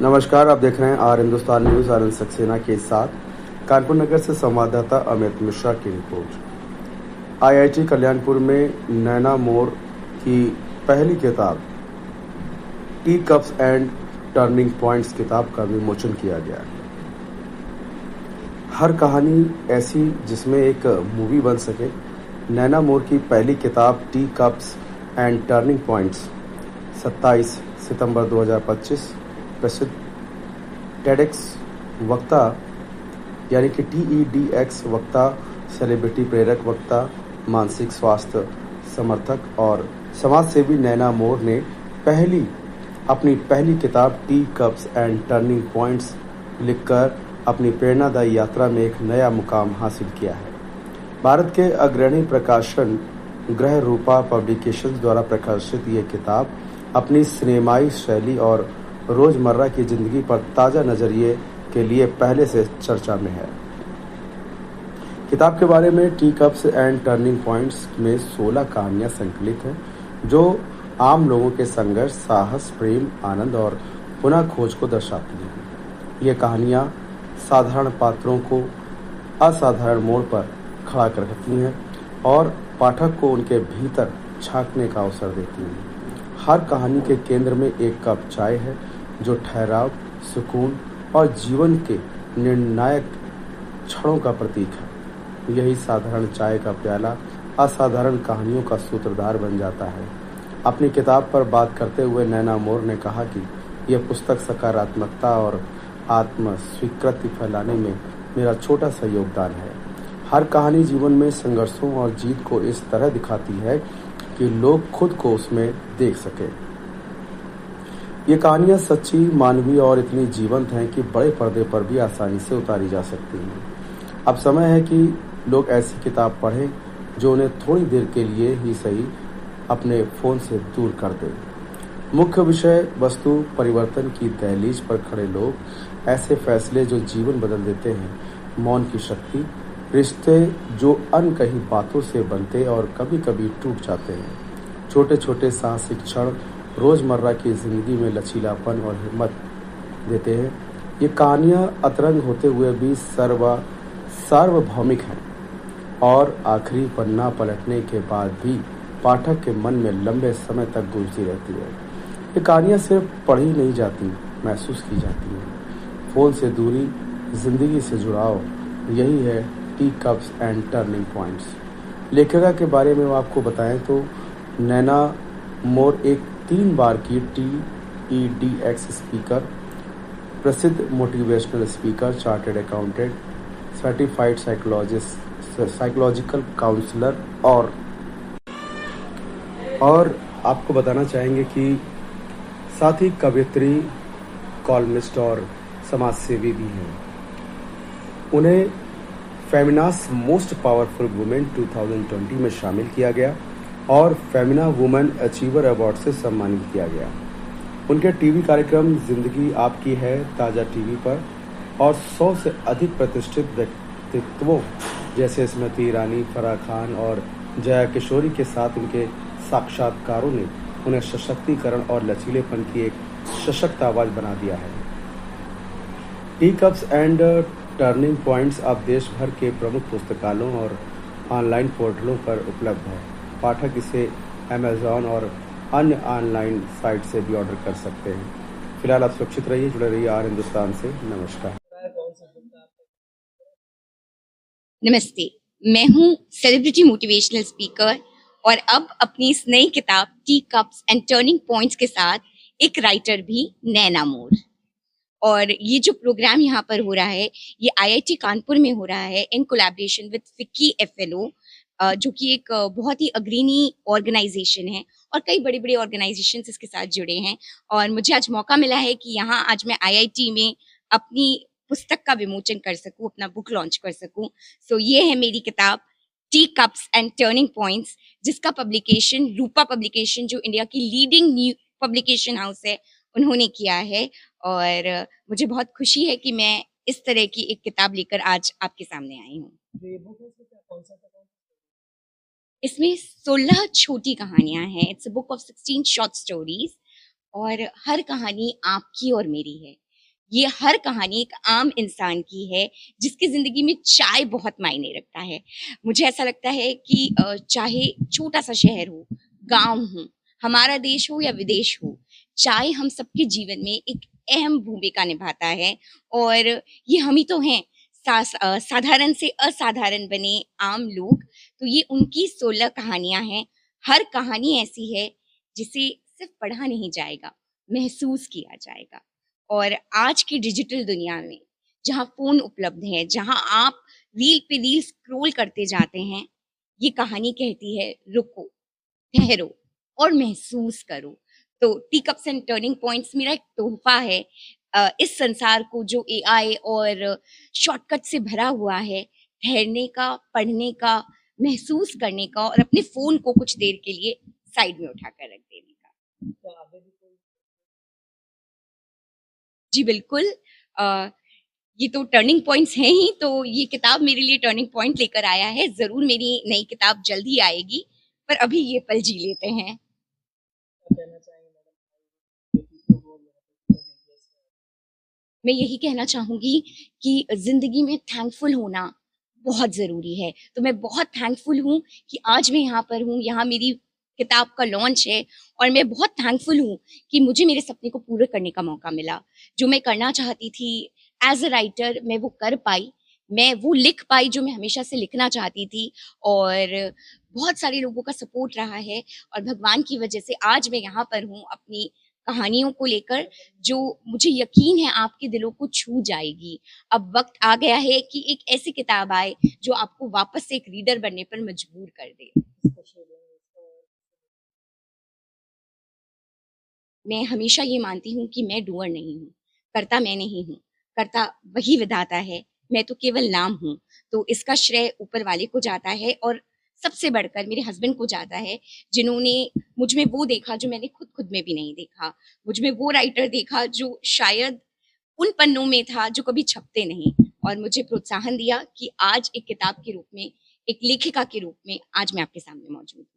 नमस्कार, आप देख रहे हैं आर हिंदुस्तान न्यूज। आनंद सक्सेना के साथ कानपुर नगर से संवाददाता अमित मिश्रा की रिपोर्ट। आईआईटी कल्याणपुर में नैना मोर की पहली किताब T cups and turning points किताब का विमोचन किया गया। हर कहानी ऐसी जिसमें एक मूवी बन सके। नैना मोर की पहली किताब T cups and turning points 27 सितंबर 2025 प्रसिद्ध टेडेक्स वक्ता यानी कि TEDx वक्ता, सेलिब्रिटी प्रेरक वक्ता, मानसिक स्वास्थ्य समर्थक और समाज सेवी नैना मोर ने अपनी पहली किताब T cups and turning points लिखकर अपनी प्रेरणादायी यात्रा में एक नया मुकाम हासिल किया है। भारत के अग्रणी प्रकाशन ग्रह रूपा पब्लिकेशंस द्वारा प्रकाशित ये किताब अपनी सिनेमाई शैली और रोजमर्रा की जिंदगी पर ताजा नजरिए के लिए पहले से चर्चा में है। किताब के बारे में T cups and turning points में 16 कहानियां संकलित हैं, जो आम लोगों के संघर्ष, साहस, प्रेम, आनंद और पुनः खोज को दर्शाती हैं। ये कहानियां साधारण पात्रों को असाधारण मोड़ पर खड़ा कर रखती हैं और पाठक को उनके भीतर झांकने का अवसर देती हैं। हर कहानी के केंद्र में एक कप चाय है, जो ठहराव, सुकून और जीवन के निर्णायक क्षणों का प्रतीक है। यही साधारण चाय का प्याला असाधारण कहानियों का सूत्रधार बन जाता है। अपनी किताब पर बात करते हुए नैना मोर ने कहा कि यह पुस्तक सकारात्मकता और आत्म स्वीकृति फैलाने में मेरा छोटा सा योगदान है। हर कहानी जीवन में संघर्षों और जीत को इस तरह दिखाती है कि लोग खुद को उसमें देख सके। ये कहानियां सच्ची, मानवीय और इतनी जीवंत हैं कि बड़े पर्दे पर भी आसानी से उतारी जा सकती हैं। अब समय है कि लोग ऐसी किताब पढ़ें जो उन्हें थोड़ी देर के लिए ही सही अपने फोन से दूर कर दे। मुख्य विषय वस्तु परिवर्तन की दहलीज पर खड़े लोग, ऐसे फैसले जो जीवन बदल देते हैं, मौन की शक्ति, रिश्ते जो अनकही बातों से बनते और कभी कभी टूट जाते हैं, छोटे छोटे साहसिक क्षण रोजमर्रा की जिंदगी में लचीलापन और हिम्मत देते हैं। ये कहानियां अतरंग होते हुए भी सार्वभौमिक हैं और आखिरी पन्ना पलटने के बाद भी पाठक के मन में लंबे समय तक गूंजती रहती है। ये कहानियां सिर्फ पढ़ी नहीं जाती, महसूस की जाती हैं। फोन से दूरी, जिंदगी से जुड़ाव, यही है T cups and turning points. लेखिका के बारे में आपको बताएं तो नैना मोर एक 3 बार की TEDx स्पीकर, प्रसिद्ध motivational speaker, chartered accountant, certified psychological counsellor और आपको बताना चाहेंगे कि साथ ही कवियत्री, कॉलमिस्ट और समाज सेवी भी हैं। उन्हें फेमिनास मोस्ट पावरफुल वुमेन 2020 में शामिल किया गया और फेमिना वुमेन अचीवर अवार्ड से सम्मानित किया गया। उनके टीवी कार्यक्रम जिंदगी आपकी है ताजा टीवी पर और 100 से अधिक प्रतिष्ठित व्यक्तित्वों जैसे स्मृति ईरानी, फराह खान और जया किशोरी के साथ उनके साक्षात्कारों ने उन्हें सशक्तिकरण और लचीलेपन की एक सशक्त आवाज बना दिया है। T cups and turning points अब देश भर के प्रमुख पुस्तकालयों और ऑनलाइन पोर्टलों पर उपलब्ध है। पाठक इसे अमेज़न और अन्य ऑनलाइन साइट से भी ऑर्डर कर सकते हैं। फिलहाल आप सुरक्षित रहिए, जुड़े रहिए आर हिंदुस्तान से। नमस्कार। नमस्ते, मैं हूँ सेलिब्रिटी मोटिवेशनल स्पीकर और अब अपनी इस नई किताब T cups and turning points के साथ एक राइटर भी, नैना मोर। और ये जो प्रोग्राम यहाँ पर हो रहा है, ये IIT कानपुर में हो रहा है in collaboration with FICCI FLO, जो कि एक बहुत ही अग्रणी ऑर्गेनाइजेशन है और कई बड़े बड़े ऑर्गेनाइजेशन इसके साथ जुड़े हैं। और मुझे आज मौका मिला है कि यहाँ आज मैं IIT में अपनी पुस्तक का विमोचन कर सकूं, अपना बुक लॉन्च कर सकूं। सो ये है मेरी किताब T cups and turning points, जिसका पब्लिकेशन रूपा पब्लिकेशन, जो इंडिया की लीडिंग न्यू पब्लिकेशन हाउस है, उन्होंने किया है। और मुझे बहुत खुशी है कि मैं इस तरह की एक किताब लेकर आज आपके सामने आई हूँ। इसमें 16 छोटी कहानियां हैं। It's a book of 16 short stories और हर कहानी आपकी और मेरी है। ये हर कहानी एक आम इंसान की है जिसकी ज़िंदगी में चाय बहुत मायने रखता है। मुझे ऐसा लगता है कि चाहे छोटा-सा शहर हो, गाँव हो, हमारा देश हो या विदेश हो, चाय हम सबके जीवन में एक अहम भूमिका निभाता है और ये हम ही तो हैं, साधारण से असाधारण बने आम लोग, तो ये उनकी 16 कहानियाँ हैं। हर कहानी ऐसी है जिसे सिर्फ़ पढ़ा नहीं जाएगा, महसूस किया जाएगा। और आज की डिजिटल दुनिया में जहाँ फ़ोन उपलब्ध है, जहाँ आप रील पे रील स्क्रॉल करते जाते हैं, ये कहानी कहती है रुको, ठहरो और महसूस करो। तो T cups and turning points मेरा एक तोहफ़ा है इस संसार को जो एआई और शॉर्टकट से भरा हुआ है, ठहरने का, पढ़ने का, महसूस करने का और अपने फ़ोन को कुछ देर के लिए साइड में उठाकर रख देने का। जी, बिल्कुल। अ, ये तो टर्निंग पॉइंट्स हैं ही, तो ये किताब मेरे लिए टर्निंग पॉइंट लेकर आया है। ज़रूर मेरी नई किताब जल्द ही आएगी, पर अभी ये पल जी लेते हैं। मैं यही कहना चाहूँगी कि ज़िंदगी में थैंकफुल होना बहुत ज़रूरी है। तो मैं बहुत थैंकफुल हूँ कि आज मैं यहाँ पर हूँ, यहाँ मेरी किताब का लॉन्च है और मैं बहुत थैंकफुल हूँ कि मुझे मेरे सपने को पूरा करने का मौका मिला। जो मैं करना चाहती थी एज़ अ राइटर मैं वो कर पाई। मैं वो लिख पाई जो मैं हमेशा से लिखना चाहती थी और बहुत सारे लोगों का सपोर्ट रहा है और भगवान की वजह से आज मैं यहाँ पर हूँ अपनी कहानियों को लेकर जो मुझे यकीन है आपके दिलों को छू जाएगी। अब वक़्त आ गया है कि एक ऐसी किताब आए जो आपको वापस से एक रीडर बनने पर मजबूर कर दे। मैं हमेशा ये मानती हूँ कि मैं डूअर नहीं हूँ, कर्ता मैं नहीं हूँ, कर्ता वही विधाता है, मैं तो केवल नाम हूँ। तो इसका श्रेय ऊपर वाले को जाता है और सबसे बढ़कर मेरे हस्बैंड को जाता है, जिन्होंने मुझ में वो देखा जो मैंने खुद में भी नहीं देखा। मुझ में वो राइटर देखा जो शायद उन पन्नों में था जो कभी छपते नहीं और मुझे प्रोत्साहन दिया कि आज एक किताब के रूप में, एक लेखिका के रूप में आज मैं आपके सामने मौजूद हूँ।